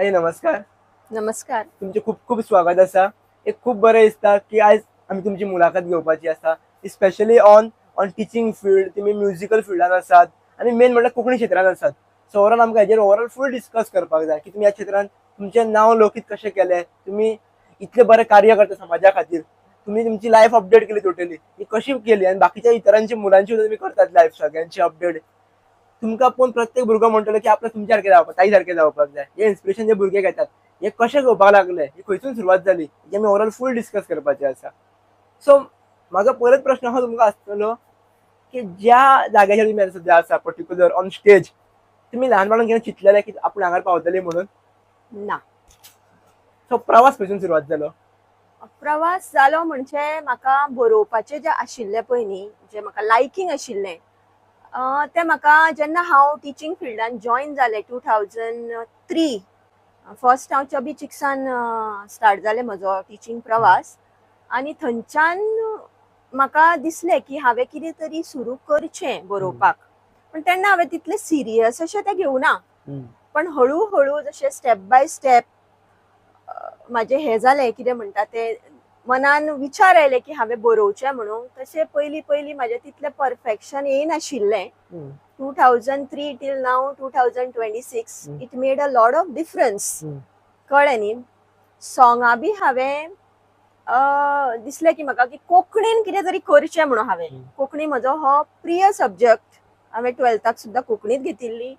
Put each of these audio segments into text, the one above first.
ताई नमस्कार. नमस्कार. तुमचे खूप खूप स्वागत असा. एक खूप बरें दिसता की आज आम्ही तुमची मुलाखत घेवपाची आसा, specially on on teaching field. तुम्ही म्युझिकल फिल्डान आसात आणि मेन म्हणल्यार कोंकणी क्षेत्रान आसात. सो ओवरऑल आमकां हेजेर ओवरऑल फूल डिस्कस करपाक जाय की तुमी ह्या क्षेत्रान तुमचें नांव लोकीत कशें केलें, तुमी इतलें बरें कार्य करता समाजा खातीर, तुम्ही तुमची लायफ अपडेट केली टोटली, ती कशी केली आणि बाकीच्या इतरांची मुलांची सुद्दां तुम्ही करतात लायफ सगळ्यांची अपडेट. तुमकां पळोवन प्रत्येक भुरगो म्हणटलो की आपल्याक तुमचे सारकें जावपाक, ताई सारकें जावपाक जाय. हे इन्स्पिरेशन जे भुरगे घेतात, हे कशें घेवपाक लागले, ही खंयसून सुरवात जाली, हे आमी ओवरऑल फूल डिस्कस करपाचें आसा. सो म्हाजो परत प्रश्न हो तुमकां आसतलो की ज्या जाग्याचेर तुमी सद्या आसा पर्टिक्युलर ऑन स्टेज, तुमी ल्हानपणान केन्ना चिंतलेलें की आपूण हांगार पावतली म्हणून? ना. सो प्रवास खंयसून सुरवात जालो? प्रवास जालो म्हणजे म्हाका बरोवपाचें जें आशिल्लें पळय न्ही, जें म्हाका लायकींग आशिल्लें, तें म्हाका जेन्ना हांव टिचींग फिल्डान जॉयन जालें 2003. फर्स्ट हांव चबी चिक्सान स्टार्ट जालें म्हजो टिचींग प्रवास. आनी थंयच्यान म्हाका दिसलें की हांवें कितें तरी सुरू करचें बरोवपाक. पण तेन्ना हांवें तितलें सिरियस अशें तें घेवना. पण हळू हळू जशें स्टेप बाय स्टेप म्हाजें हें जालें, कितें म्हणटा तें मनान विचार आयले की हांवें बरोवचें म्हणून. तशें पयलीं पयलीं म्हाजें तितलें परफेक्शन येयनाशिल्लें. 2003 till now 2026 it made a lot of difference. कळ्ळें न्ही. सॉंगा बी हांवें दिसलें की म्हाका की कोंकणीन कितें तरी करचें म्हणून हांवें. कोंकणी म्हजो हो प्रिय सब्जॅक्ट. हांवें 12थाक सुद्दां कोंकणीच घेतिल्ली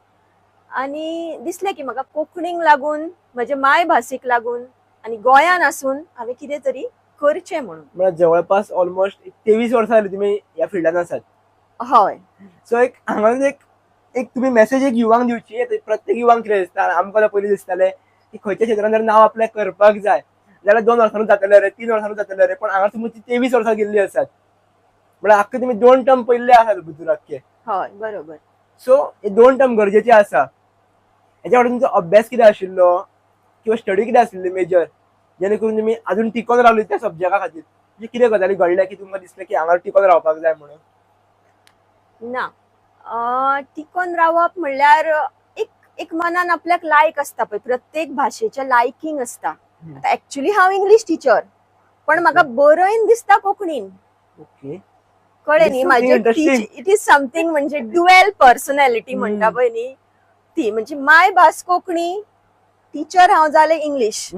आनी दिसलें की म्हाका कोंकणीक लागून, म्हजे मायभासीक लागून आनी गोंयान आसून हांवें कितें तरी करचें म्हणून. म्हळ्यार जवळपास ऑलमोस्ट 23 वर्सां जाली तुमी ह्या फिल्डान आसात. हय. सो एक हांगाच एक तुमी मेसेज एक युवांक दिवची. प्रत्येक युवांक कितें दिसता, आमकां पयलीं दिसतालें की खंयच्या क्षेत्रान जर नांव आपल्याक करपाक जाय जाल्यार 2 वर्सांनी जातलें रे, 3 वर्सांनी जातलें रे. पण हांगा तुमची 23 वर्सां गेल्ली आसात. म्हळ्यार आख्खे तुमी 2 टर्म पयले आसात भितूर आख्खे. हय, बरोबर. सो हे 2 टर्म गरजेचे आसा. हेच्या फाटीं तुमचो अभ्यास कितें आशिल्लो किंवा स्टडी कितें आशिल्ली मेजर, जेणे करून तुमी अजून टिकोन रावली त्या सब्जेक्टा खातीर? म्हणजे कितें गजाली घडल्या की तुमकां दिसलें की हांगा टिकोन रावपाक जाय म्हणून? ना. टिकोन रावप म्हणल्यार एक एक मनान आपल्याक लायक असता पळय. प्रत्येक भाशेचें लायकींग असता. आतां एक्चुअली हांव इंग्लीश टीचर, पण म्हाका बरयन दिसता कोंकणीन. ओके. कळ्ळें न्ही. म्हाजे इट इज समथींग म्हणजे ड्युएल पर्सनॅलिटी म्हणटा पळय न्ही ती. म्हणजे मायभास कोंकणी, टीचर हांव जालें इंग्लीश.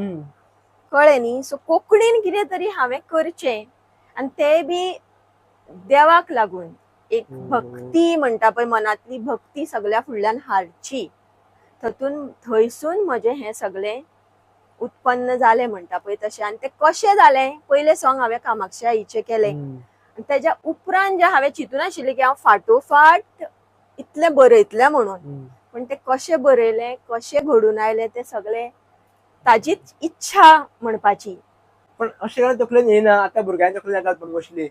कळ्ळें न्ही. सो कोंकणीन कितें तरी हांवें करचें आनी तें बी देवाक लागून. एक भक्ती म्हणटा पळय, मनांतली भक्ती सगळ्या फुडल्यान हाडची. थंयसून म्हजें हें सगळें उत्पन्न जालें म्हणटा पळय तशें. आनी तें कशें जालें, पयलें सॉंग हांवें कामाक्षी आईचें केलें. आनी तेज्या उपरांत जें हांवें चिंतून आशिल्लें की हांव फाटोफाट इतलें बरयतलें म्हणून. पण तें कशें बरयलें, कशें घडून आयलें तें सगळें ताजीच इच्छा म्हणपाची. पण अशें जाल्यार तकलेन येना, आतां भुरग्यांच्या तकलेन येतात पण मोस्टली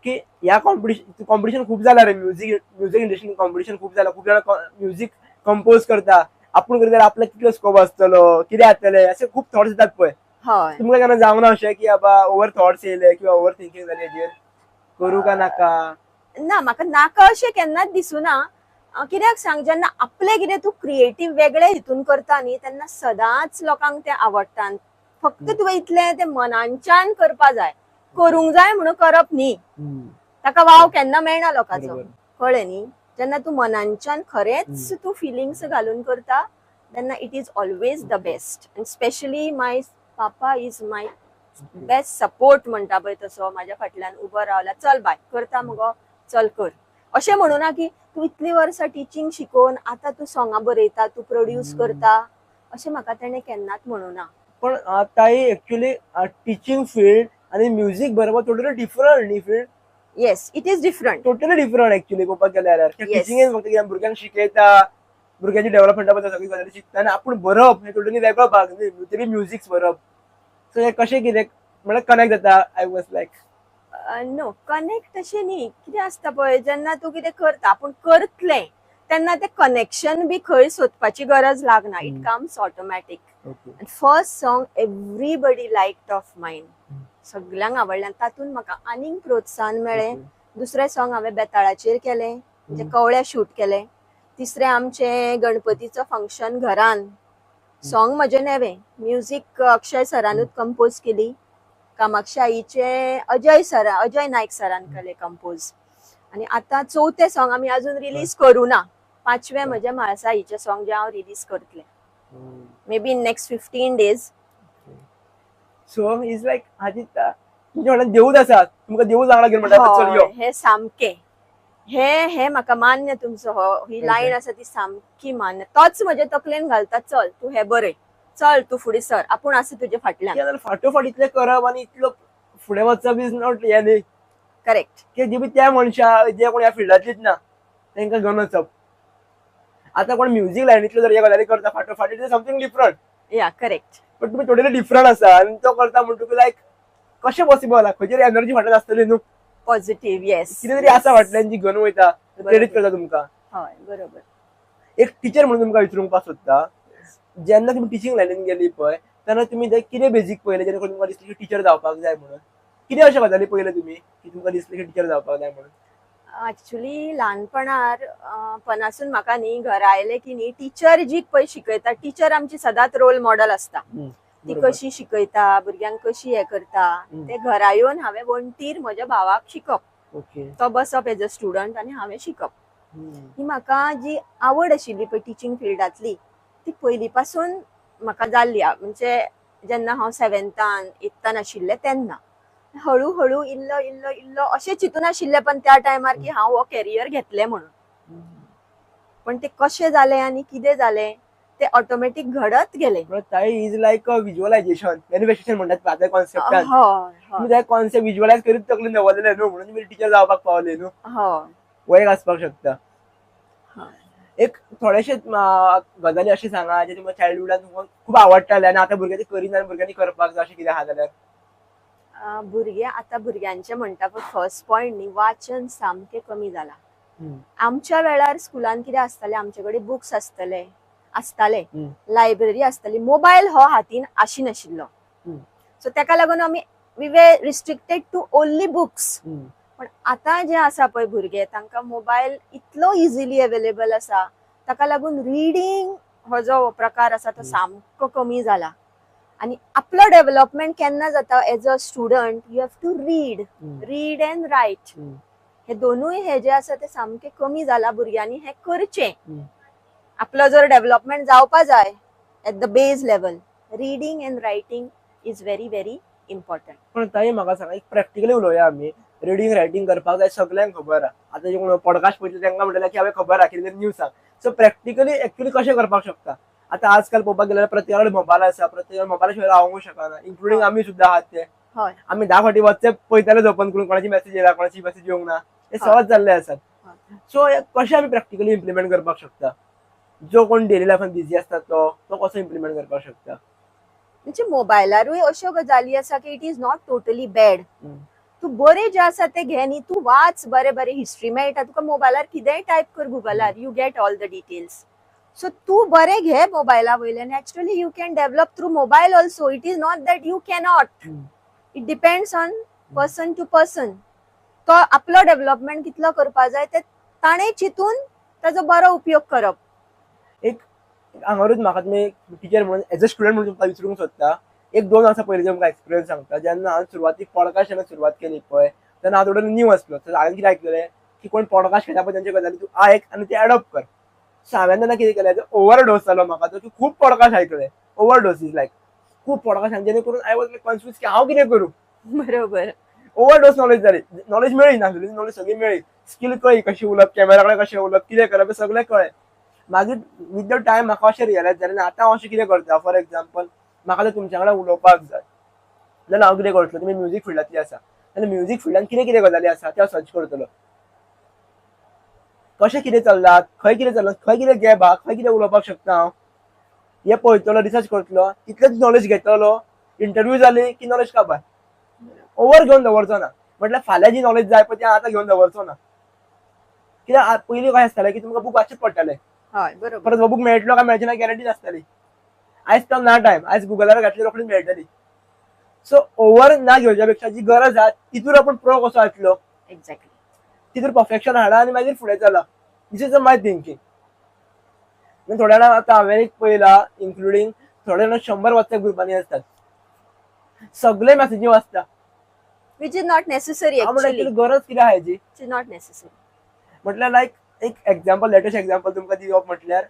की ह्या कॉम्पिटिशन खूप जाला रे. म्युझिक इंडस्ट्रीन कॉम्पिटिशन खूप जाला. खूप जाणां म्युझिक कंपोज करता. आपूण करता जाल्यार आपल्याक कितलो स्कोप आसतलो, कितें जातलें, अशे खूप थॉट्स येतात पळय. हय. तुमकां केन्ना जावंक ना अशें की बाबा ओवर थॉट्स येयले किंवा ओवर थिंकींग जालें हेजेर, करूं का नाका? ना, म्हाका नाका अशें केन्नाच दिसूना. कित्याक सांग, जेन्ना आपलें कितें तूं क्रिएटीव वेगळे हितून करता न्ही, तेन्ना सदांच लोकांक तें आवडटा. फक्त तुवें इतलें तें मनांच्यान करपा जाय. करूंक जाय म्हणून करप न्ही. ताका वाव केन्ना मेळना लोकांचो. कळ्ळें न्ही. जेन्ना तूं मनांच्यान खरेंच तूं फिलिंग्स घालून करता तेन्ना it is always the best. आनी specially my papa is my best support म्हणटा पळय तसो. म्हाज्या फाटल्यान उबो रावला. चल बाय, करता मुगो, चल कर. अशें म्हणूं ना की तूं इतलीं वर्सां टिचींग शिकोवन आतां तूं सॉंगां बरयता, तूं प्रोड्यूस करता, अशें म्हाका तेणें केन्नाच म्हणूं ना. पण ताई एक्चुअली टिचींग फील्ड आनी म्युझिक बरोबर टोटली डिफरंट न्ही field? Yes, it is different. Totally different actually पळोवपाक गेल्यार. टिचींगेन फक्त कितें भुरग्यांक शिकयता, भुरग्यांची डेव्हलपमेंटा बद्दल सगळी गजाली शिकता आनी आपूण बरोवप हें टोटली वेगळो भाग न्ही. तरी म्युझिक्स बरोवप. सो हें कशें कितें म्हळ्यार कनेक्ट जाता? I was like no, connect अशें न्ही. कितें आसता पळय, जेन्ना तूं कितें करता, आपूण करतलें तेन्ना तें कनेक्शन बी खंय सोदपाची गरज लागना. It comes automatic. First song everybody liked of mine. सगळ्यांक आवडलें. तातूंत म्हाका आनीक प्रोत्साहन मेळ्ळें. दुसरें सॉंग हांवें बेताळाचेर केलें, म्हणजे कवळ्या शूट केलें. तिसरें आमचें गणपतीचो फंक्शन घरान सॉंग म्हजे नेवे म्युझिक अक्षय सरानूच कंपोज केली. कामाक्षी आईचे अजय नाईक सरान केले कंपोज. आणि आता 4थे सॉंग आम्ही अजून रिलीज करू ना. 5वे म्हजे म्हाळसा आईचे सॉंग जे हांव रिलीज करतले may be in next 15 days. So is like हाजी तुमच्या म्हणल्यार देऊच आसा, तुमकां देऊच वांगडा घेवन म्हणटा चल यो. हे सामके हे म्हाका मान्य तुमचो ही लायन आसा ती सामकी मान्य. तोच म्हजे तकलेन घालता, चल तू हे बरे, चल तू फुडें सर, आपूण आसा तुजे फाटल्यान. फाटोफाट इतलें करप आनी इतलो फुडें वचप इज नॉट हे न्ही. करेक्ट. की जे त्या मनशा जे कोण ह्या फिल्डांतलीच ना तांकां घेवन वचप. आता कोण म्युझिक लायनीतल्यो जर हे गजाली करता फाटोफाट इट इज समथिंग डिफरंट. या करेक्ट. बट तुम्ही टोटली डिफरंट आसा आनी तो करता म्हणटकूच लायक कशें पॉसिबल आहा, खंयची एनर्जी फाटल्यान आसतली न्हू. Positive yes. कितें तरी आसा फाटल्यान जी घेवन वयता, प्रेरीत करता तुमकां. हय बरोबर. एक टीचर म्हणून तुमकां विचारूंक सोदता, जेन्ना तुमी टिचींग लायनीन गेली पळय तेन्ना तुमी कितें बेजीक पयलें जेणे करून तुमकां दिसलें की टीचर जावपाक जाय म्हणून? कितें अशें गजाली पयले तुमी की तुमकां दिसलें की टीचर जावपाक जाय म्हणून? ऍक्च्युली ल्हानपणार पणासून म्हाका न्ही घरा आयले की न्ही टीचर जी पळय शिकयता, टीचर आमची सदांच रोल मॉडेल आसता. ती कशी शिकयता, भुरग्यांक कशी हे करता, ते घरा येवन हांवें वणटीर म्हज्या भावाक शिकप. तो बसप एज अ स्टुडंट आनी हांवें शिकप. ही म्हाका जी आवड आशिल्ली पळय टिचींग फिल्डांतली ती पयली पासून म्हाका जाल्ली. म्हणजे जेन्ना हांव 7थान 8थान आशिल्लें तेन्ना हळूहळू इल्लो इल्लो इल्लो अशें चिंतून आशिल्लें पण त्या टायमार की हांव हो कॅरियर घेतलें म्हणून. पण ते कशें जालें आनी कितें जालें ते ऑटोमॅटीक घडत गेलें. ताई इज लायक अ विज्युअलायझेशन, मॅनिफेस्टेशन म्हणटात त्या कॉन्सेप्टान. हय तुम्ही त्या कॉन्सेप्ट विज्युअलायज करीत तकलेन दवरलेले न्हू म्हणून तुम्ही टीचर जावपाक पावले न्हू. हय वय आसपाक शकता. एक थोडेशे गजाली अशी सांगा जे तुमच्या चायल्डहुडान तुमकां खूब आवडटाले आनी आतां भुरगे ते करिना आनी भुरग्यांनी करपाक जाय अशें कितें आहा जाल्यार? भुरग्यांचे म्हणटा पळय फर्स्ट पॉयंट न्ही, वाचन सामकें कमी जाला. आमच्या वेळार स्कुलान कितें आसतालें, आमचे कडेन बुक्स आसताले, लायब्ररी आसताली, मोबायल हो हातीन आशिनाशिल्लो. सो तेका लागून आमी we were restricted to only books. पण आता जे आसा पळय भुरगे तांकां मोबायल इतलो इजिली अवेलेबल आसा, ताका लागून रिडींग हो जो प्रकार आसा तो सामको कमी जाला. आणि आपलो डेव्हलपमेंट केन्ना जाता as a student, you have to read and write. हे दोनूय हे जे आसा ते सामके कमी जाला. भुरग्यांनी हे करचें. आपलो जर डेव्हलपमेंट जावपा जाय at the beige level, reading and writing is very very important. पण ताई म्हाका सांगा, एक प्रॅक्टिकली उलोवया आमी. रिडींग रायटिंग करपाक जाय सगळ्यांक खबर आहा. आतां जे कोण पॉडकास्ट पळयता तांकां म्हणटलें की हांवें खबर आहा कितें तरी न्यूज सांग. सो प्रॅक्टिकली एक्चुअली कशें करपाक शकता? आतां आजकाल पळोवपाक गेल्यार प्रत्येका कडेन मोबायल आसा, प्रत्येका मोबायला शिवाय रावंकूच शकना, इन्क्लुडींग आमी सुद्दां आहात ते. आमी 10 फावटी WhatsApp पळयतालेच ओपन करून, कोणाची मेसेज येयला, कोणाची मेसेज येवंक ना, हे सहज जाल्ले आसात. सो कशें आमी प्रॅक्टिकली इम्प्लिमेंट करपाक शकता? जो कोण डेली लायफान बिजी आसता तो कसो इम्प्लिमेंट करपाक शकता? म्हणजे मोबायलारूय अश्यो गजाली आसा की it is not totally bad. तू बरे जे आसा ते घे न्ही, तू वाच, बरे बरे हिस्ट्री मेळटा तुका मोबायलार, कितेंय टायप कर गुगलार, you get all the details. So तू बरे घे मोबायला वयल्यान. Actually you can develop through mobile also. It is not that you cannot. It depends on person to person. तो आपलो डेव्हलपमेंट कितलो करपा जाय ते ताणें चिंतून ताजो बरो उपयोग करप. एक हांगारूच म्हाका तुमी टीचर म्हणून एज अ स्टुडंट म्हणून तुमकां विचारूंक सोदता. 1-2 वर्सां पयलीं तुमकां एक्सपिरियन्स सांगता. जेन्ना हांवें सुरवातीक पॉडकास्ट जेन्ना सुरवात केली पळय तेन्ना हांव थोडो न्यू आसलो. तर हांवें कितें आयकलें की कोण पॉडकास्ट घेता पळय तांचे गजाली तूं आयक आनी ते एडॉप्ट कर. सो हांवें तेन्ना कितें केलें, ओव्हरडोस जालो म्हाका तो, की खूब पॉडकास्ट आयकले. ओव्हरडोस इज लायक खूब पॉडकास्ट, जेणे करून आय वॉज कन्फ्यूज की हांव कितें करूं. बरोबर. ओव्हरडोस नॉलेज जाली. नॉलेज मेळ्ळी ना, नॉलेज सगळी मेळ्ळी. स्कील कळ्ळी, कशी उलोवप, कॅमेरा कडेन कशें उलोवप, कितें करप हें सगळें कळ्ळें. मागीर विथ द टायम म्हाका अशें रियलायज जालें आतां हांव अशें कितें करता. फॉर एक्झाम्पल म्हाका जर तुमच्या कडेन उलोवपाक जाय जाल्यार हांव कितें करतलो, तुमी म्युझीक फिल्डांतली आसा जाल्यार म्युझीक फिल्डान कितें कितें गजाली आसा त्यो सर्च करतलो. कशें कितें चल्लां, खंय कितें चल्लां, खंय कितें गॅप आहा, खंय कितें उलोवपाक शकता हांव, हे पळयतलो, रिसर्च करतलो. तितलेंच नॉलेज घेतलो. इंटरव्यू जाली की नॉलेज काबार. ओव्हर घेवन दवरचो ना. म्हटल्यार फाल्यां जी नॉलेज जाय पळय ती आतां घेवन दवरचो ना. कित्याक पयलीं काय आसतालें की तुमकां बूक वाचचेच पडटालें. परत हो बूक मेळटलो काय मेळची ना गॅरंटी नासताली. आयज तो ना टायम, आयज गुगलार घातली रोखडीच मेळटली. सो ओव्हर ना घेवच्या पेक्षा जी गरज आहा तितूर आपण प्रो कसो आसलो, एक्झॅक्टली तितूर परफेक्शन हाडा आनी मागीर फुडें चला. दिस इज माय थिंकिंग. थोड्या जाणां आतां हांवें एक पळयलां, इन्क्लुडींग थोडे जाण 100 WhatsApp ग्रुपांनी असतात, सगळे मेसेजी वाचता. विच इज नॉट नेसेसरी म्हणजे ऍक्च्युअली. actually गरज किती आहे जी? It is not necessary. म्हटल्यार लायक एक एक्झाम्पल, लेटेस्ट एक्झाम्पल तुमकां दिवप म्हटल्यार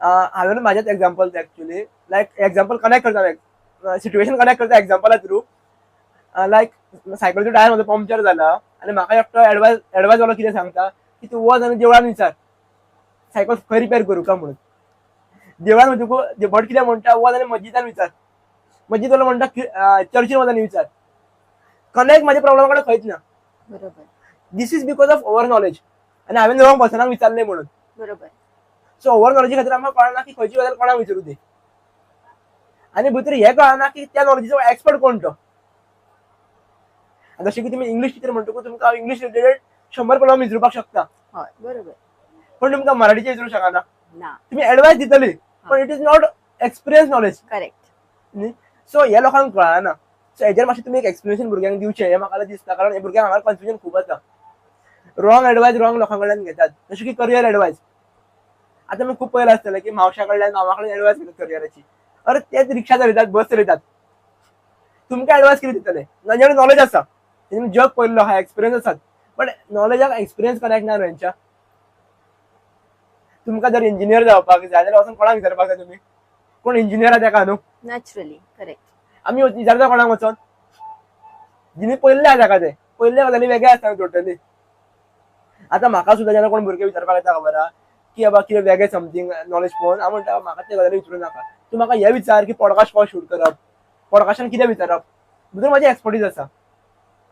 हांवें म्हाजेच एक्झाम्पल एक्चुअली लायक एक्झाम्पल कनेक्ट करता, सिच्युएशन कनेक्ट करता एक्झाम्पला थ्रू. लायक सायकलीचो टायर म्हजो पंक्चर जाला आनी म्हाका एकटो एडवायस वालो कितें सांगता की तूं वच आनी देवळान विचार सायकल खंय रिपेर करूं का म्हणून. देवळान वचूंक भट कितें म्हणटा, वच आनी मस्जिदान विचार. मस्जिद वालो म्हणटा चर्चीन वच आनी विचार. कनेक्ट म्हाज्या प्रॉब्लेमा कडेन खंयच ना. बरोबर. This is because of over knowledge. आनी हांवें रॉंग पर्सनाक विचारलें म्हणून. बरोबर. सो ओव्हर नॉलेजी खातीर आमकां कळना की खंयची गजाल कोणाक विचारूं ती. आनी भितर हें कळना की त्या नॉलेजीचो एक्सपर्ट कोण तो. जशें की तुमी इंग्लीश टिचर म्हणटकूच तुमकां इंग्लीश रिलेटेड 100 प्रॉब्लेम विचारपाक शकता, हय बरोबर. पण तुमकां मराठीचे विचारूंक शकना. ना. तुम्ही एडवायस दितली पण it is not experience knowledge. Correct. So हे लोकांक कळना. सो हेजेर मातशें तुमी एक एक्सप्लेनेशन भुरग्यांक दिवचें हें म्हाका दिसता, कारण हे भुरग्यांक हांगा कन्फ्युजन खूब आसा. रॉंग एडवायस रॉंग लोकां कडल्यान घेतात, जशें की करियर एडवायस. आतां आमी खूब पयलें आसतलें की मावशा कडल्यान मामा कडल्यान एडवायस घेतात करियराची. अरे तेच रिक्षा चलयतात, बस चलयतात, तुमकां एडवायस कितें दितले? तांचे नॉलेज आसा, तेणी जग पयल्लो आहा, एक्सपिरियन्स आसात, पण नॉलेजाक एक्सपिरियन्स कनेक्ट ना तेंच्या. तुमकां जर इंजिनियर जावपाक जाय जाल्यार वचून कोणाक विचारपाक जाय तुमी? कोण इंजिनियर आहा तेका न्हू. नॅचरली. करेक्ट. आमी विचारता कोणाक वचोन? जिणे पयल्ले आहा तेका ते पयले गजाली वेगळे आसता टोटली. आतां म्हाका सुद्दां जेन्ना कोण भुरगे विचारपाक येता खबर आहा की बाबा कितें वेगळे समथींग नॉलेज पळोवन, हांव म्हणटा म्हाका ते गजाली विचारूं नाका. तूं म्हाका हें विचार की पॉडकास्ट कशें शूट करप, पॉडकास्टान कितें विचारप, भितर म्हाजी एक्सपर्टीज आसा.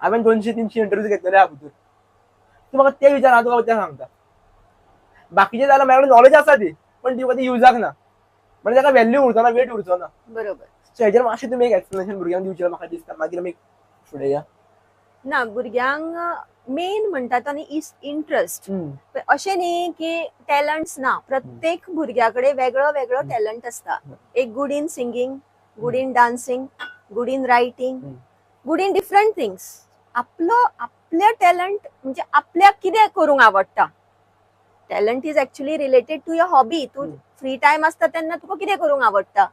हांवें 200-300 इंटरव्यूज घेतलेले आहा भितर. तूं म्हाका ते विचार, हांव तुका तें सांगता. बाकीचे जाल्यार म्हाजे कडेन नॉलेज आसा ती, पण ती कधी युजाक ना, म्हणजे ताका व्हॅल्यू उरचो ना, वेट उरचो ना. बरोबर. सो हेजेर मातशें तुमी एक एक्सप्लेनेशन भुरग्यांक दिवचें म्हाका दिसता, मागीर आमी फुडें या. ना, भुरग्यांक मेन म्हणटा तो न्ही इज इंटरेस्ट. अशें न्ही की टॅलंट्स ना. प्रत्येक भुरग्याकडे वेगळो वेगळो टॅलंट आसता. एक good in singing, good in dancing, good in writing, good in different things. आपल्या टॅलंट म्हणजे आपल्याक कितें करूंक आवडटा. Talent is actually related to your hobby. तू फ्री टाइम आसता तेन्ना तुका कितें करूंक आवडटा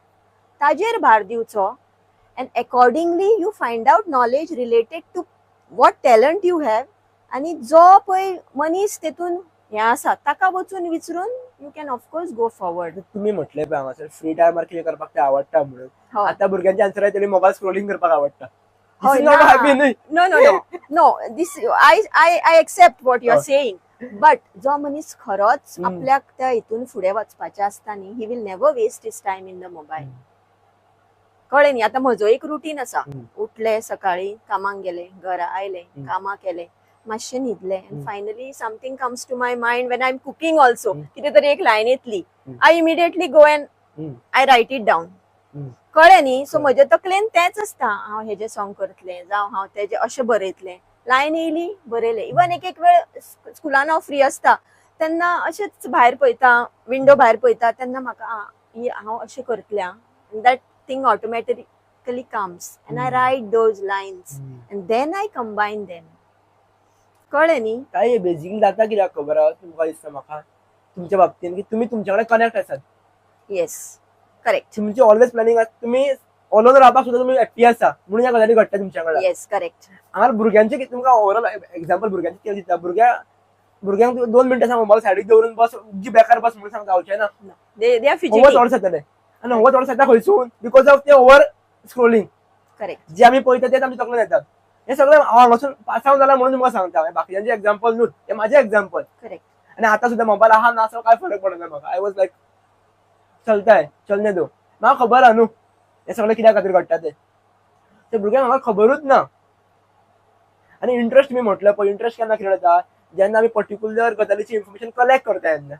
ताजेर भार दिवचो. And accordingly you find out knowledge related to what talent you have. आणि जो पळय मनीस तेतून हे आसा ताका वचून विचारून you can of course go forward. तुम्ही म्हटले पळय हांगासर फ्री टायमार कितें करपाक ते आवडटा म्हणून. हय. आतां भुरग्यांचे आन्सर आहे तेणी मोबायल स्क्रोलिंग करपाक आवडटा. हय, This is not ना. happy न्हय. No no no no this I accept what you are saying. But जो मनीस खरोच आपल्याक त्या हितून फुडें वचपाचें आसता न्ही, he will never waste his time in the mobile. कळ्ळें न्ही. आतां म्हजो एक रुटीन आसा. उठले सकाळी, कामाक गेले, घरा आयले, कामां केले, मातशें न्हिदले, and finally something comes to my mind when I am cooking also. कितें तरी एक लायन येतली, I immediately go and I write it down. कळ्ळें न्ही. सो म्हजे तकलेन तेच आसता, हांव हेजें सॉंग करतलें, जावं हांव तेजें अशें बरयतलें. लायन येयली, बरयलें. इवन एक वेळ स्कुलान हांव फ्री आसता तेन्ना अशेंच भायर पळयता, विंडो भायर पळयता तेन्ना म्हाका हांव अशें करतलें आं. That thing automatically comes and I write those lines and then I combine them. कळ्ळें न्ही. काय बेजिकली जाता कित्याक खबर आहा तुमकां दिसता म्हाका तुमच्या बाबतीन की तुमी तुमच्या कडेन कनेक्ट आसात. येस. करेक्ट. तुमची ऑलवेज प्लॅनिंग आसता. तुमी ऑलोन रावपाक सुद्दां तुमी एकटी आसा म्हणून ह्या गजाली घडटा तुमच्या कडेन. येस. करेक्ट. हांगा भुरग्यांचे तुमकां ओवरऑल एक्झाम्पल भुरग्यांचे कितें दिता. भुरग्यांक 2 मिनटां सांग मोबायल सायडीक दवरून बस, जी बेकार बस म्हणून सांगता हांवचें ना. They are over fidgeting. Thoughts येतले आनी ओवर थॉट्स येता खंयसून बिकॉज ऑफ ते ओवर स्क्रोलिंग. करेक्ट. जे आमी पळयता तेच आमच्या तकलेन येतात. हे सगळें हांगासून पास आउट जाला म्हणून तुमकां सांगता. बाकीच्यांचे एक्झाम्पल न्हू, हे माझे एक्झाम्पल. करेक्ट. आनी आतां सुद्दां मोबायल आहा ना काय फरक पडना म्हाका. आय वॉज लायक चलता है चलने दो. म्हाका खबर आहा न्हू हे सगळें कित्या खातीर घडटा ते भुरग्यांक म्हाका खबरूच ना. आनी इंटरेस्ट मी म्हटलं पळय, इंटरेस्ट केन्ना क्रिएट जाता जेन्ना आमी पर्टिक्युलर गजालीची इन्फॉर्मेशन कलेक्ट करता तेन्ना.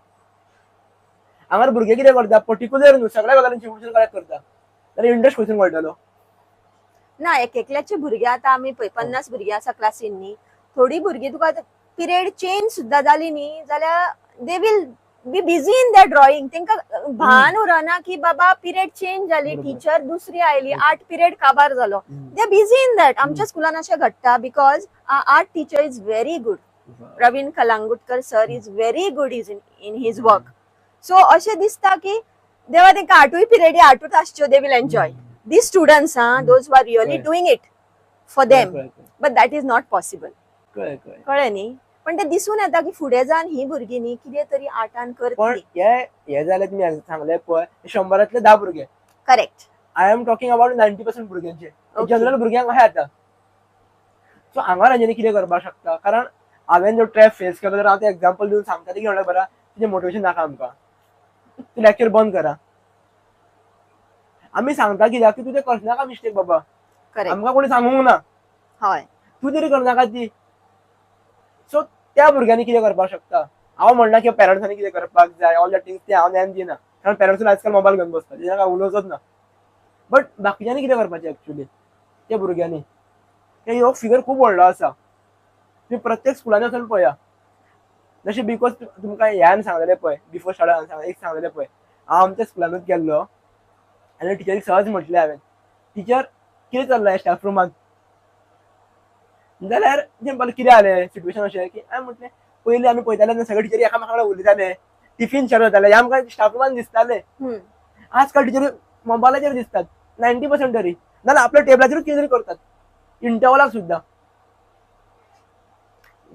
हांगा भुरगे कितें करता पर्टिक्युलर न्हू सगळ्या गजालींची इन्फॉर्मेशन कलेक्ट करता जाल्यार इंटरेस्ट खंयसून कळटलो. ना, एकल्याचे भुरगे आतां आमी पळय 50 भुरगीं आसा क्लासीन न्ही. थोडी भुरगीं तुका पिरियड चेंज सुद्दां जाली न्ही जाल्यार they will be busy in that drawing. तांकां भान उरना की बाबा पिरियड चेंज जाली, टीचर दुसरी आयली, आर्ट पिरियड काबार जालो. They are busy in that. आमच्या स्कुलान अशें घडटा because art teacher is very good. Praveen Kalangutkar sir is very good in his work. So अशें दिसता की देवा तांकां 8वी पिरियड 8 आसच्यो they will enjoy the students those are really Correct. Doing it for them कळ्ळें, but that is not possible कळ्ळें, कळ्ळें. कळ्ळें न्ही पण ते दिसून येता की फुडें जावन ही भुरगीं न्ही कितें तरी आर्टान पण करतली हे जालें तुमी सांगलें पळय 100तले 10 भुरगे. Correct I am talking about 90% भुरग्यांचे Okay. जनरल भुरग्यांक अशें जाता. सो हांगा रंजनी कितें करपाक शकता कारण हांवें जो ट्रॅप फेस केलो तर हांव तें एक्झाम्पल दिवन सांगता ते म्हणल्यार बरा तुजें मोटिवेशन नाका आमकां तूं लेक्चर बंद करा आमी सांगता कित्याक की तूं तें करनाका मिस्टेक बाबा करेक्ट आमकां कोणी सांगूंक ना हय तूं तरी करनाका ती. सो त्या भुरग्यांनी कितें करपाक शकता हांव म्हणना की पेरंट्सांनी कितें करपाक जाय ऑल द थिंग्स ते हांव ज्ञान दिना कारण पेरंट्सून आजकाल मोबायल घेवन बसता तेच्या काय उलोवचोच ना बट बाकीच्यांनी कितें करपाचें एक्चुअली त्या भुरग्यांनी हे हो फिगर खूब व्हडलो आसा तुम्ही प्रत्येक स्कुलांनी वचून पळया जशें बिकॉज तुमकां ह्यान सांगलेलें पळय बिफोर स्टार्ट एक सांगलेलें पळय हांव आमच्या स्कुलानूच गेल्लो आनी टिचरीक सहज म्हटलें हांवें टिचर कितें चल्लां ह्या स्टाफ रुमांत जाल्यार सिंपल कितें जालें सिट्युएशन अशें की हांवें म्हटलें पयलीं आमी पळयताले सगळे टिचरी एकामेका वांगडा उलयताले टिफीन शेअर जाताले हे आमकां स्टाफ रुमान दिसतालें आजकाल टिचरी मोबायलाचेर दिसतात 90% तरी नाल्यार आपल्या टेबलाचेरूच कितें तरी करतात इंटरवलाक सुद्दां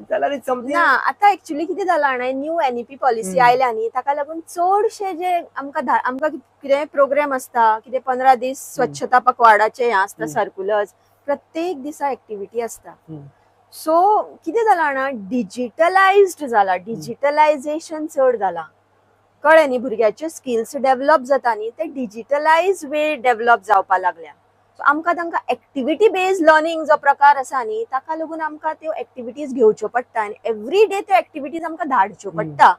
जाल्यार इट्स समथींग ना आता ऍक्च्युली कितें जालां जाणा न्यू एनईपी पॉलिसी आयल्या न्ही ताका लागून चडशे जे आमकां कितें प्रोग्राम आसता कितें 15 दीस स्वच्छता पखवाडाचे हें आसता सर्क्युलर्स प्रत्येक दिसा एक्टिविटी आसता सो कितें जालां जाणा डिजिटलायज्ड जाला डिजिटलायझेशन चड जाला कळ्ळें न्ही भुरग्याचे स्किल्स डेव्हलप जाता न्ही ते डिजिटलायज वे डेव्हलप जावपाक लागल्या सो आमकां तांकां एक्टिविटी बेस्ड लर्निंग जो प्रकार आसा न्ही ताका लागून आमकां त्यो एक्टिविटीज घेवच्यो पडटा आनी एवरी डे त्यो एक्टिविटीज आमकां धाडच्यो पडटा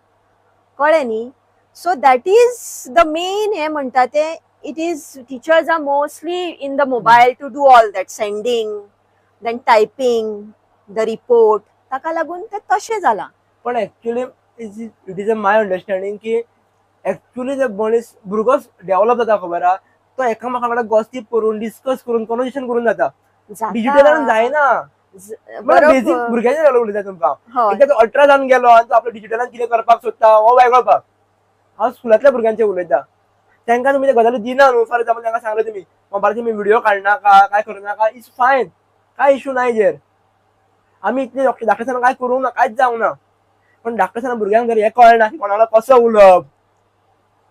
कळ्ळें न्ही so that is the main हें म्हणटा ते it is teachers are mostly in the mobile to do all that sending then typing the report ताका लागून ते तशें जाला पण actually it is a my understanding की एक्चुअली जे मनीस भुरगो डेव्हलप जाता खबर आहा तो एकामेका वांगडा गॉसिप करून डिस्कस करून कॉन्वर्सेशन करून जाता डिजिटलान जायना बेसिक भुरग्याचे उलयता तुमकां एकदा तो 18 जावन गेलो आनी तो आपल्या डिजिटलान कितें करपाक सोदता हो वेगळो भाग हांव स्कुलांतल्या भुरग्यांचे उलयता तांकां तुमी ते गजाली दिना न्हू फॉर एग्जाम्पल तांकां सांगलें तुमी मोबायलाचेर तुमी व्हिडिओ काडनाका काय करूनाका इट्स फायन काय इशू ना हेजेर आमी इतले धाकटेसाना काय करूंक ना कांयच जावंक ना पण धाकटेसाना भुरग्यांक जर हें कळना की कोणा वांगडा कसो उलोवप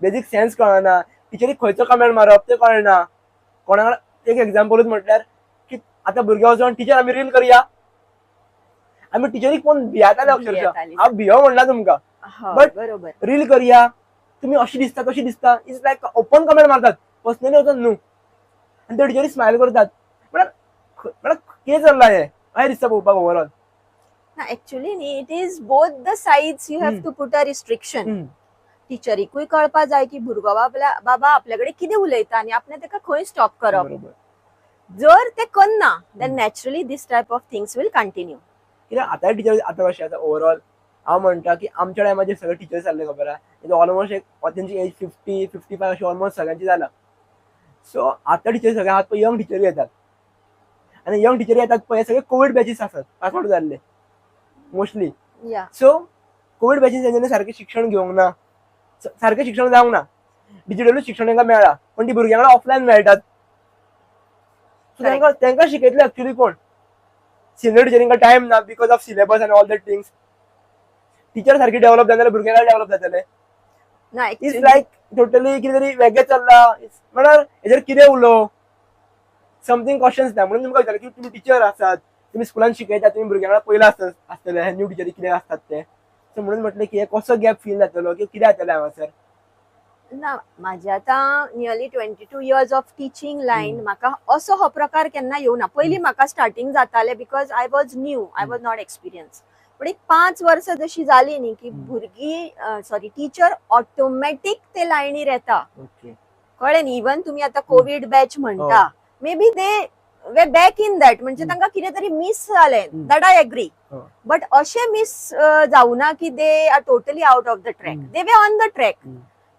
बेसीक सेन्स कळना टिचरीक खंयचो कमेंट मारप तें कळना कोणा वांगडा एक एक्झाम्पलूच म्हटल्यार की आतां भुरगे वचून टीचर आमी रील करया आमी टिचरीक पळोवन भियाताले अक्षरशः हांव भियो म्हणना तुमकां बट बरोबर रील करया तुमी अशी दिसता तशी दिसता इट्स लायक ओपन कमेंट मारतात पर्सनली वचून न्हू आनी ते टिचरी स्मायल करतात म्हळ्यार कितें चल्लां हें काय दिसता पळोवपाक ओवरऑल एक्चुअली न्ही it is both the sides you have to put a restriction टिचरीकूय कळपा जाय की भुरगो बाबा आपल्या कडेन कितें उलयता आनी आपणें ताका खंय स्टॉप करप जर ते करना then naturally this type of things will continue कित्याक आतां टिचर आतां कशें आसा ओवरऑल हांव म्हणटा की आमच्या टायमाचेर सगळे टिचर्स जाल्ले खबर आहा ऑलमोस्ट एक तेंची एज 50-55 अशी ऑलमोस्ट सगळ्यांची जाला सो आतां टिचर सगळे आहात पळय यंग टिचरी येतात आनी यंग टिचरी येतात पळय सगळे कोवीड बॅचीस आसात पास आउट जाल्ले मोस्टली सो कोवीड बॅचीस तेंच्यांनी सारकें शिक्षण घेवंक ना सारकें शिक्षण जावंक ना डिजिटलूच शिक्षण तांकां मेळ्ळा पण ती भुरग्यां वांगडा ऑफलायन मेळटात सो तांकां शिकयतले एक्चुअली कोण सिनियर टिचरींक टायम ना बिकॉज ऑफ सिलेबस आनी ऑल दॅट थिंग्स टीचर सारखी डेव्हलप जाले भुरग्यांक डेव्हलप जातले इट्स लायक टोटली कितें तरी वेगळें चल्लां म्हळ्यार हेजेर कितें उलोव समथींग क्वेश्चन्स ना म्हणून तुमकां विचारलें की तुमी टिचर आसात तुमी स्कुलान शिकयतात तुमी भुरग्यां वांगडा पयला आसतले न्यू टिचरी कितें आसतात ते सो म्हणून म्हटलें की कसो गॅप फील जातलो की कितें जातलें हांगासर ना माझे आतां nearly 22 years of teaching line म्हाका असो हो प्रकार केन्ना येवना पयलीं म्हाका स्टार्टिंग जातालें because I was new I was not experience पण एक 5 वर्सां जशी जाली न्ही की भुरगीं सॉरी टीचर ऑटोमॅटीक ते लायनीर येता कळ्ळें न्ही इवन तुमी आतां कोविड बॅच म्हणटा may be they were back in that म्हणजे तांकां कितें तरी मिस जालें दॅट आय एग्री बट अशें मिस जावना की they are totally out of the track they were on the track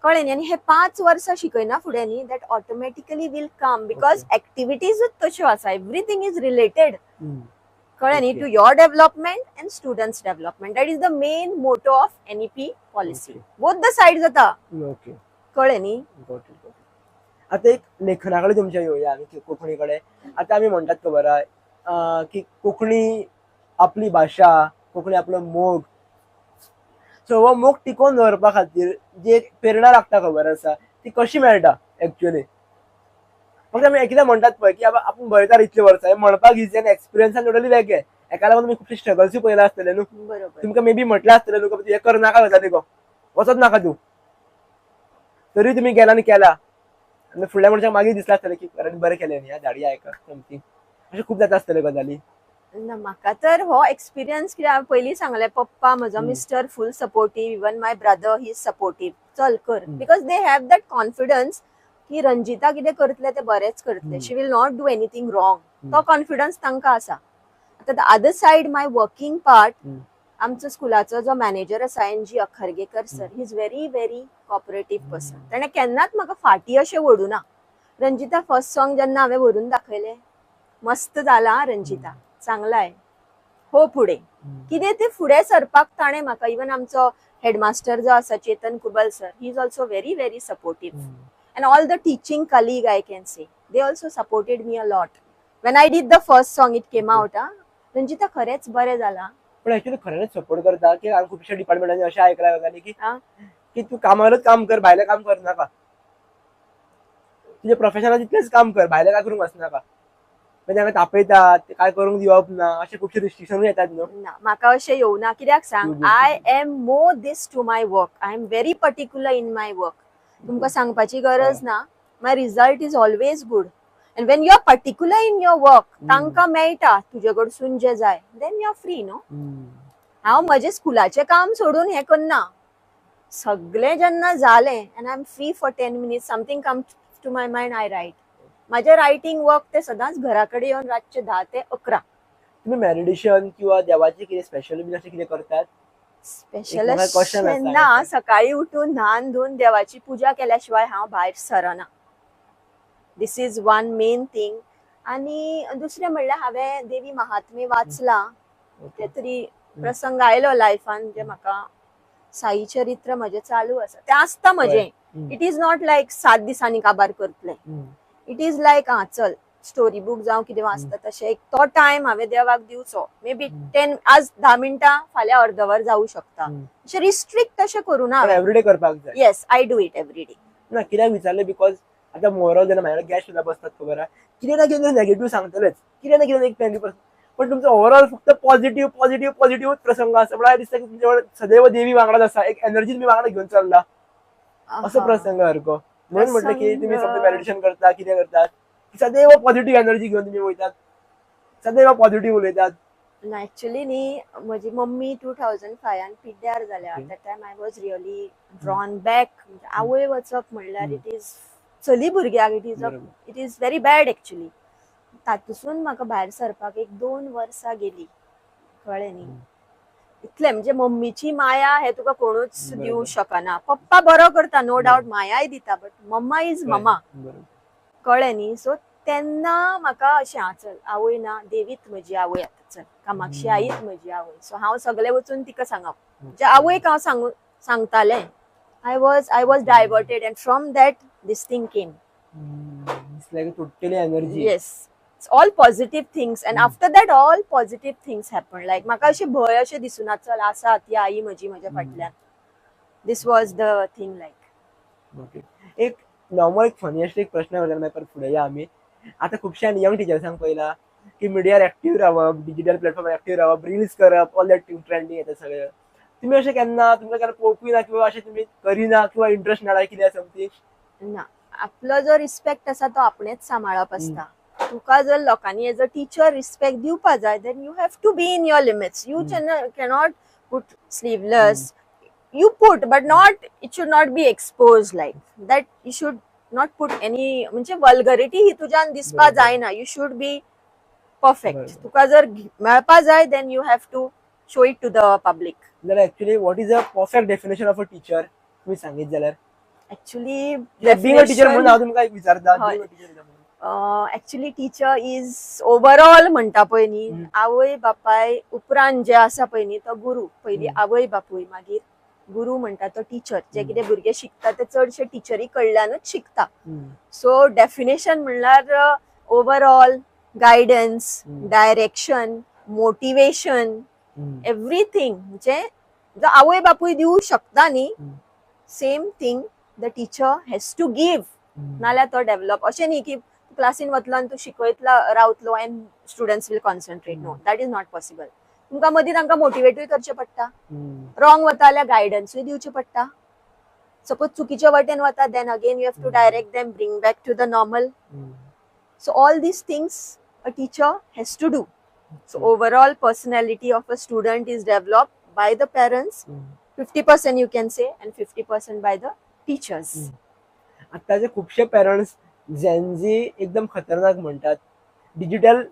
कळ्ळें न्ही आनी हे 5 वर्सां शिकयना फुडें न्ही that automatically will come because एक्टिविटीजूच तश्यो आसा एवरीथिंग इज रिलेटेड कळ्ळें न्ही to your development and students development that is the main motto of NEP policy both the sides जाता कळ्ळें न्ही. Got it, got it. आता एक लेखनाकडे तुमच्या येऊया आम्ही कोकणीकडे. आता आम्ही म्हणतात खबर आहे की कोकणी आपली भाषा, कोकणी आपलं मोग, सो हो मोग टिकोवन दवरपा खातीर जी एक प्रेरणा लागता खबर आसा ती कशी मेळटा एक्चुअली. फक्त आमी कितें म्हणटात पळय की आपूण बरयता इतली वर्सां हें म्हणपाक इजी आनी एक्सपिरियन्सान टोटली वेगळे. हेका लागून तुमी खुबशे स्ट्रगल्सूय पळयला आसतले न्हू. बरोबर. तुमकां मे बी म्हटलें आसतलें न्हू की हें करनाका गजाली गो, वचत नाका तूं, तरी तुमी गेला आनी केला आनी फुडल्या मनशाक मागीर दिसलें आसतलें की अरे बरें केलें न्ही धाडया हेका समथींग. अशें खूब जाता आसतले गजाली. ना म्हाका तर हो एक्सपिरियन्स कित्याक हांवें पयलीं सांगलें पप्पा म्हजो mister full supportive, even my brother he is supportive, चल कर, because they have that confidence की रंजिता कितें करतले ते बरेंच करतले, she will not do anything wrong. तो कॉन्फिडन्स तांकां आसा. आतां the other side my working part, आमचो स्कुलाचो जो मॅनेजर आसा NG Akhargekar sir, he is very very cooperative person. ताणें केन्नाच म्हाका फाटीं अशें ओडूना. रंजिता फर्स्ट सॉंग जेन्ना हांवें व्हरून दाखयलें, मस्त जाला रंजिता, चांगला आहे, हो पुढे. कितें ते फुडें सरपाक ताणें म्हाका, इवन आमचो हेडमास्टर जो आसा Chetan Kubal sir, he is also very very supportive. And all the teaching colleague I can say, they also supported me a lot. When I did the first song, it came out, Ranjita खरेंच बरें जाला. पण actually खऱ्यानच support करता की हांवें खुबशा डिपार्टमेंटांनी अशें आयकलां गजाली की तूं कामावरच काम कर, भायलें काम कर नाका, तुजें प्रोफेशनान तितलेंच काम कर, भायलें काय करूंक वचनाका. म्हणजे हांवें तापयतात ते काय करूंक दिवप ना, अशें खुबशे रिस्ट्रिक्शन येतात न्हू. ना, म्हाका अशें येवना. कित्याक सांग, I am more this to my work. I am very particular in my work. तुमकां सांगपाची गरज ना. My result is always good. And when you are particular in your work, तांकां मेळटा तुजे कडसून जें जाय, देन यू आर फ्री न्हू. हांव म्हजें स्कुलाचें काम सोडून हें करना. सगळें जेन्ना जालें and I am free for 10 minutes, something comes to my mind, I write. माझे रायटिंग वर्क ते सदांच घराकडे येवन रातचे 10 ते 11. तुम्ही मेडिटेशन किंवा देवाची कितें स्पेशल बी अशें कितें करतात? स्पेशल ना, सकाळी उठून न्हान धुवन देवाची पूजा केल्याशिवाय हांव भायर सरना. दिस इज वन मेन थिंग. आणि दुसरें म्हणल्यार हांवें देवी महात्मे वाचला. ते तरी प्रसंग आयलो लायफान जे म्हाका, साई चरित्र म्हजें चालू आसा, तें आसता म्हजें. इट इज नॉट लायक 7 दिसांनी काबार करतलें. इट इज लायक चल स्टोरी बुक जावं कितें वाचता तशें एक तो टायम हांवें देवाक दिवचो. मे बी 10, आज 10 मिनटां, फाल्यां अर्दवर जावं शकता. अशें रिस्ट्रिक्ट अशें करूना. एवरीडे करपाक जाय. Yes, I do it every day. ना कित्याक विचारलें बिकॉज आतां मोरल जेन्ना म्हाजे गॅस्ट सुद्दां बसतात खबर आहा, कितें ना कितें नेगेटिव्ह सांगतलेच, कितें ना कितें एक पेंडी. पण तुमचो ओव्हरऑल फक्त पॉझिटिव्ह पॉझिटिव्ह पॉझिटिव्ह प्रसंग आसा. मला दिसता की तुमच्या सदैव देवी वांगडाच आसा, एक एनर्जी तुम्ही वांगडा घेऊन चालला असो प्रसंग सारको. म्हणून म्हटलं की तुम्ही समजा मेडिटेशन करता, कितें करतात, सदैव पॉझिटिव्ह एनर्जी घेऊन तुम्ही वयतात, सदैव पॉझिटिव्ह उलयतात. ना, एक्चुअली न्ही, म्हजी मम्मी 2005 पिड्ड्यार जाल्या. At that time I was really drawn back. आवय वचप म्हणल्यार इट इज चली भुरग्याक, it is very bad actually. तातूंतसून म्हाका भायर सरपाक 1-2 वर्सां गेली, कळ्ळें न्ही. इतलें म्हणजे मम्मीची माया हे तुका कोणूच दिवं शकना. पप्पा बरो करता, नो डावट, मायाय दिता, बट मम्मा इज मम्मा, कळ्ळें न्ही. सो तेन्ना म्हाका अशें चल आवय ना, देवीत म्हजी आवय, आतां चल कामाक्षी आईत म्हजी आवय. सो हांव सगळें वचून तिका सांगप, म्हणजे आवयक हांव सांगतालें. I was diverted and from that this thing came. Totally energy. Yes, all positive things, and after that all positive things happen. Like म्हाका अशें भंय अशें दिसुना, चल आसा ती आई म्हजी म्हज्या फाटल्यान. दिस वॉज द थिंग. लायक एक नॉर्मल एक फनीएस्ट एक प्रश्न मागीर फुडें या आमी. आतां खुबशा यंग टिचर्सांक पळयला की मिडियार एक्टीव रावप, डिजिटल प्लॅटफॉर्मार एक्टीव रावप, रील्स करप, ऑल दॅट ट्रेंडिंग येता सगळें. तुमी अशें केन्ना तुमकां केन्ना पळोवपूय ना किंवा अशें तुमी करिना किंवा इंट्रस्ट नाडा कितें समथींग? ना, आपलो जो रिस्पेक्ट आसा तो आपणेच सांबाळप आसता. तुका जर लोकांनी एज अ टीचर रिस्पेक्ट दिवपा जाय, then you have to be in your limits. You cannot put sleeveless. You put, but not, it should not be exposed like that. You should not put any, म्हणजे vulgarity ही तुज्यान दिसपा जायना. You should be perfect. तुका जर मेळपा जाय, then you have to show it to the public. जाल्यार actually what is a perfect definition of a teacher? तुम्ही सांगित जाल्यार Actually, being a teacher म्हणून हांव तुमकां एक विचारता. एक्चुअली टीचर इज ओवरऑल म्हणटा पळय न्ही, आवय बापाय उपरांत जे आसा पळय न्ही, तो गुरू. पयली आवय बापूय, मागीर गुरु म्हणटा तो टीचर, जे कितें भुरगे शिकता ते चडशे टिचरी कडल्यानूच शिकता. हम्म. सो डेफिनेशन म्हणल्यार overall guidance, hmm. Direction, motivation, hmm. Everything म्हणजे जो आवय बापूय दिवं शकता न्ही, hmm. Same thing the teacher has to give. Hmm. नाल्यार तो डेव्हलप अशें न्ही की क्लासीन वतलो आनी तूं शिकयतला रावतलो and students will concentrate. No, that is not possible. तुमकां मदीं तांकां मोटिवेटूय करचें पडटा. हम्म. रॉंग वता जाल्यार गायडन्सूय दिवचें पडटा. सपोज चुकीच्या वाटेन वता, then again you have to direct them, bring back to the normal. Hmm. So all these things a teacher has to do. So overall personality of a student is developed by the parents. हम्म. 50% you can say and 50% by the teachers. आताचे खुबशे parents Gen Z एकदम खतरनाक म्हणतात, digital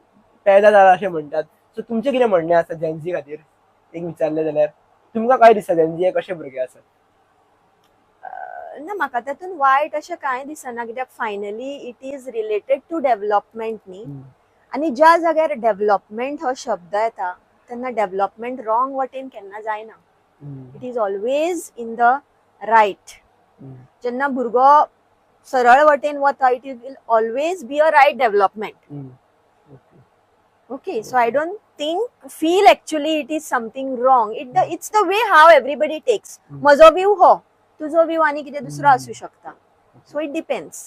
पैदा जाला अशें म्हणतात. सो तुमचें कितें म्हणणें आसा जेनझी खातीर एक विचारलें जाल्यार तुमकां काय दिसता जेनझी हे कशे भुरगे आसात? ना, म्हाका तातूंत वायट अशें कांय दिसना, कित्याक finally it is related to development न्ही. आनी ज्या जाग्यार डेव्हलपमेंट हो शब्द येता तेन्ना डेव्हलपमेंट रॉंग वटेन केन्ना जायना. It is always in the right. जेन्ना भुरगो सरळ वटेन वता, it will always be a right development. Okay, so I don't feel actually it is something wrong. It's the way how everybody takes. माझो view हो, तुझो view आनी कितें दुसरो आसूं शकता. So it depends.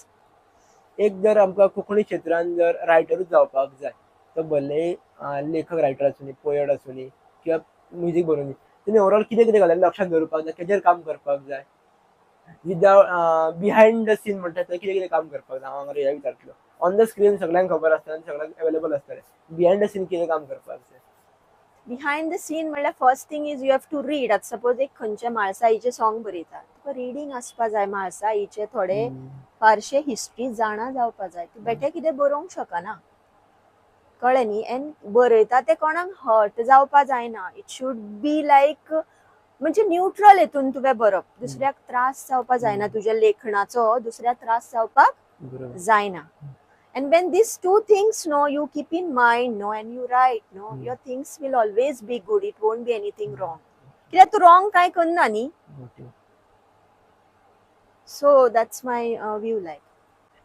एक जर आमकां कोंकणी क्षेत्रांत जर रायटरूच जावपाक जाय, तो भले लेखक रायटर आसूं न्ही, पोयट आसूं न्ही, किंवा म्युझिक बरोवन न्ही, तुमी ओवरऑल कितें कितें घालून लक्षांत दवरपाक जाय, तेजेर काम करपाक जाय. विदाउट बिहायंड द सीन म्हणटा थंय कितें कितें काम करपाक जाय, हांव ह्या विचारतलो. ऑन द स्क्रीन सगळ्यांक खबर आसता आनी सगळ्यांक अवेलेबल आसतलें. बिहायंड द सीन कितें काम करपाक जाय? बिहायंड द सीन म्हणल्यार first thing is you have to read. आतां सपोज एक खंयचे म्हाळसाईचे सॉंग बरयता, तुका रिडींग आसपा जाय. म्हाळसाईचे थोडे फारशे हिस्ट्री जाणा जावपा जाय. तूं बेठे कितें बरोवंक शकना, कळ्ळें न्ही. एंड बरयता ते कोणाक हर्ट जावपा जायना. इट शूड बी लायक म्हणजे न्यूट्रल हेतून तुवें बरप. दुसऱ्याक त्रास जावपा जायना, तुज्या लेखनाचो दुसऱ्याक त्रास जावपाक जायना. And when these two things, no, you keep in mind, no, and you write, no, your things will always be good. It won't be anything wrong. कित्याक तूं wrong काय करना न्ही. So that's my view. like.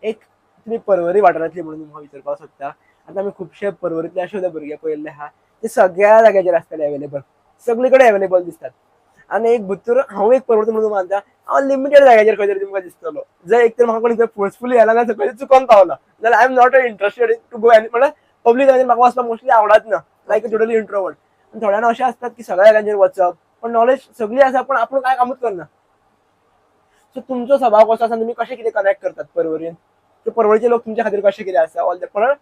एक तुमी परवरी वाठारांतली म्हणून म्हाका विचारपाक सोदता. आतां आमी खुबशे परवरींतले अशे भुरगे पळयल्ले आहा ते सगळ्या जाग्याचेर आसतले अवेलेबल, सगळे कडेन अवेलेबल दिसतात. आनी एक भितर हांव एक परवरता म्हणून मानता, हांव लिमिटेड जाग्याचेर खंय तरी तुमकां दिसतलो. जर एक तर म्हाका कोणी फोर्सफुली येयला ना, खंय चुकोन पावला जाल्यार I am not interested to go any. म्हणल्यार पब्लीक जाग्याचेर म्हाका वचपाक मोस्टली आवडत ना, लायक अ टोटली इंट्रोवर्ट. आनी थोड्यांना अशें आसतात की सगळ्या जाग्यांचेर वचप, पण नॉलेज सगळी आसा पण आपूण कांय कामूच करना. सो तुमचो स्वभाव कसो आसा, तुमी कशें कितें कनेक्ट करतात परवरीन, ते परवरीचे लोक तुमच्या खातीर कशें कितें आसा, ऑल पण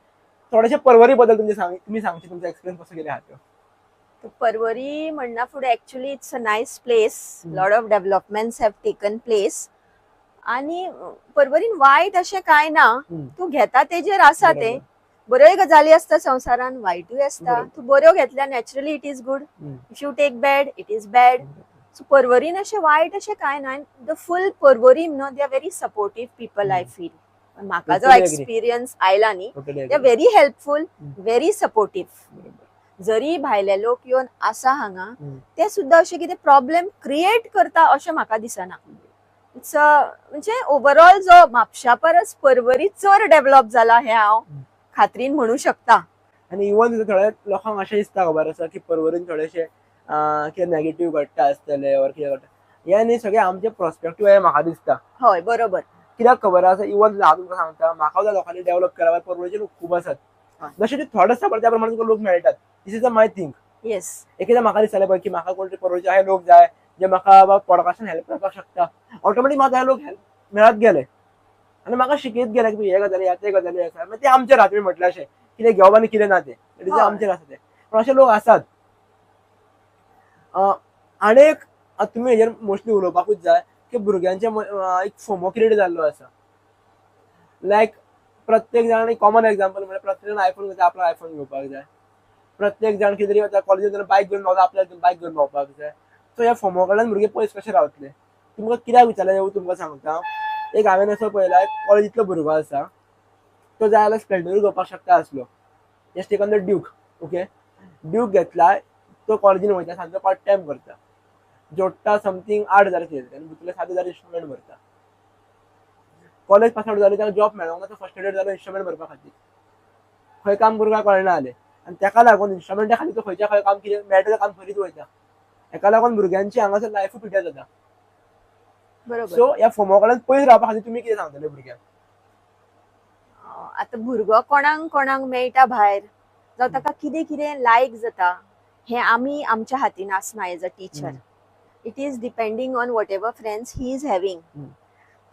थोडेशे परवरी बद्दल तुमी सांगचे तुमचो एक्सपिरियन्स कसो कितें आहा तो. परवरी म्हणना फुडें actually it's a nice place. Lot of developments have taken place. आनी परवरीन वायट अशें कांय ना. तूं घेता तेजेर आसा तें. बऱ्योय गजाली आसता संवसारान, वायटूय आसता. तूं बऱ्यो घेतल्या naturally it is good. If you take bad it is bad. So परवरीन अशें वायट अशें कांय ना. The full Porvorim no, they are very supportive people. I feel म्हाका जो एक्सपिरियन्स आयला न्ही, they are very helpful, very supportive. जरी भायले लोक येवन आसा हांगा, ते सुद्दां अशें कितें प्रॉब्लेम क्रिएट करता अशें म्हाका दिसना. इट्स म्हणजे ओवरऑल जो म्हापशा परस परवरी चड डेव्हलप जाला हें हांव खात्रीन म्हणू शकता. आनी इवन थोड्या लोकांक अशें दिसता खबर आसा की परवरीन थोडेशे कितें नेगेटीव घडटा आसतले ऑर कितें घडटा, हे न्ही सगळें आमचे पर्स्पेक्टीव हे म्हाका दिसता. हय, बरोबर. कित्याक खबर आसा, इवन हांव तुमकां सांगता, म्हाका सुद्दां लोकांनी डेव्हलप केला परवरीचे लोक खूब आसात. जशे ते थोडे आसता त्या प्रमाणे तुका लोक मेळटात. This is a my thing. Yes. एकदा म्हाका दिसतालें पळय की म्हाका कोण तरी परवरीचे अशे लोक जाय जे म्हाका पॉडकास्टान हेल्प करपाक शकता. ऑटोमॅटीक म्हाका हे लोक मेळत गेले आनी म्हाका शिकयत गेले की हे गजाली ते गजाली आसा. मागीर ते आमचेर आहा, तुमी म्हटलें अशें कितें घेवप आनी कितें ना, ते आमचेर आसा. ते पण अशे लोक आसात. आनीक तुमी हेजेर मोस्टली उलोवपाकूच जाय की भुरग्यांचे एक फोमो क्रिएट जाल्लो आसा. लायक प्रत्येक जाण, एक कॉमन एक्झाम्पल म्हणजे प्रत्येक जाण आयफोन घेता, आपलो आयफोन घेवपाक जाय. प्रत्येक जाण कितें तरी वता कॉलेजीन बायक घेवन भोंवता, आपल्याक बायक घेवन भोंवपाक जाय. सो ह्या फोमो कडल्यान भुरगे पयस कशे रावतले. तुमकां कित्याक विचारलें हांव तुमकां सांगता. एक हांवें असो पळयला, कॉलेजींतलो भुरगो आसा, तो जाय जाल्यार स्प्लेंडर घेवपाक शकता आसलो. Just taken the Duke. Okay, Duke घेतला, तो कॉलेजीन वयता, सांजचो पार्ट टायम करता. जोडटा समथिंग 8,000 आणि तुला 7,000 इन्स्टॉलमेंट भरता. कॉलेज पास आउट जालें, जॉब मेळोंक ना, फर्स्टेटेड जालो इन्स्टॉलमेंट भरपा खातीर. खंय काम करूंक कळना जालें आनी ताका लागून इन्स्टॉलमेंटा खातीर तो खंयच्या खंय काम कितें मेळटा तें काम करीत वयता. हेका लागून भुरग्यांची हांगासर लायफ पिड्यार जाता. बरोबर. सो ह्या फोमो कडल्यान पयस रावपा खातीर तुमी कितें सांगतले भुरग्यांक? आता भुरगो कोणाक कोणाक मेळटा भायर जावं ताका कितें कितें लायक जाता हे आमी आमच्या हातीन आसना as a teacher. It is depending on whatever friends he is having.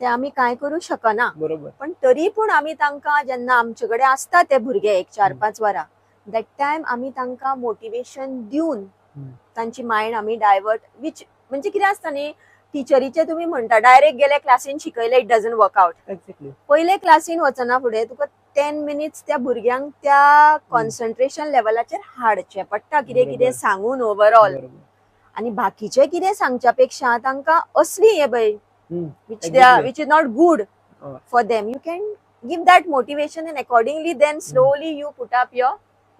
ते आमी कांय करूं शकना. बरोबर. पण तरी पूण आमी तांकां जेन्ना आमचे कडेन आसता ते भुरगे एक 4-5 वरां दॅट टायम आमी तांकां मोटिवेशन दिवन तांची मायंड आमी डायवर्ट विच म्हणजे कितें आसता न्ही टिचरीचे तुम्ही म्हणटा डायरेक्ट गेले क्लासीन शिकयले it doesn't work out. Exactly. पहिले क्लासीन वचना फुडें तुका 10 मिनिट्स त्या भुरग्यांक त्या कॉन्सन्ट्रेशन लेवलाचेर हाडचे पडटा कितें कितें सांगून ओवरऑल. आणि बाकीचे कितें सांगच्या पेक्षा तांकां असली हे पळय which is not good for them, you can give that motivation and accordingly then slowly you put up your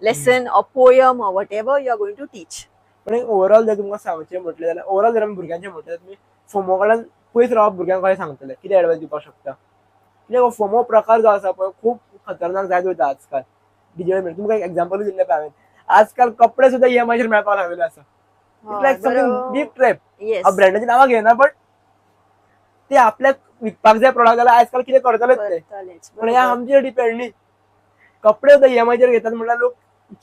lesson or poem or whatever you are going to teach. पण ओव्हरऑल जर तुमकां सांगचें म्हटलें जाल्यार ओव्हरऑल जर आमी भुरग्यांचें म्हटलें तुमी फोमो कडल्यान पयस रावप भुरग्यांक कशें सांगतले, कितें एडवायस दिवपाक शकता? कित्याक फोमो प्रकार जो आसा पळय खूब खतरनाक जायत वयता आजकाल. डिजिटल तुमकां एक एक्झाम्पल दिल्लें पळय हांवें, आजकाल कपडे सुद्दां EMI मेळपाक लागलेले आसा. It's like something deep trap. Yes. ब्रँडाची नांवां घेयना बट ते आपल्याक विकपाक जाय प्रोडक्ट जाल्यार आजकाल कितें करतलेच ते. करतलेच. पण हे आमचेर डिपेंड न्ही. कपडे सुद्दां EMI घेतात म्हणल्यार लोक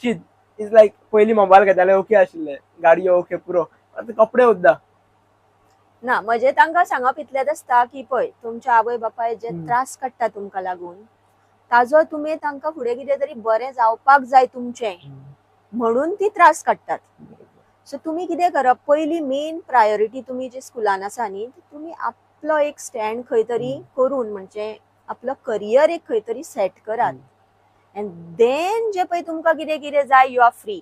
चीत इज लायक पयलीं मोबायल घेताले ओके आशिल्ले, गाडयो ओके पुरो, आतां कपडे सुद्दां. ना म्हणजे तांकां सांगप इतलेंच आसता की पळय तुमच्या आवय बापाय जे त्रास काडटा तुमकां लागून ताजो तुमी तांकां फुडें कितें तरी बरें जावपाक जाय तुमचें म्हणून ती त्रास काडटात. सो तुमी कितें करप पयलीं मेन प्रायोरिटी तुमी जे स्कुलान आसा न्ही तुमी आपलो एक स्टँड खंय तरी करून म्हणजे आपलो करियर एक खंय तरी सेट करात. एंड देन जे पळय तुमकां कितें कितें जाय यू आर फ्री.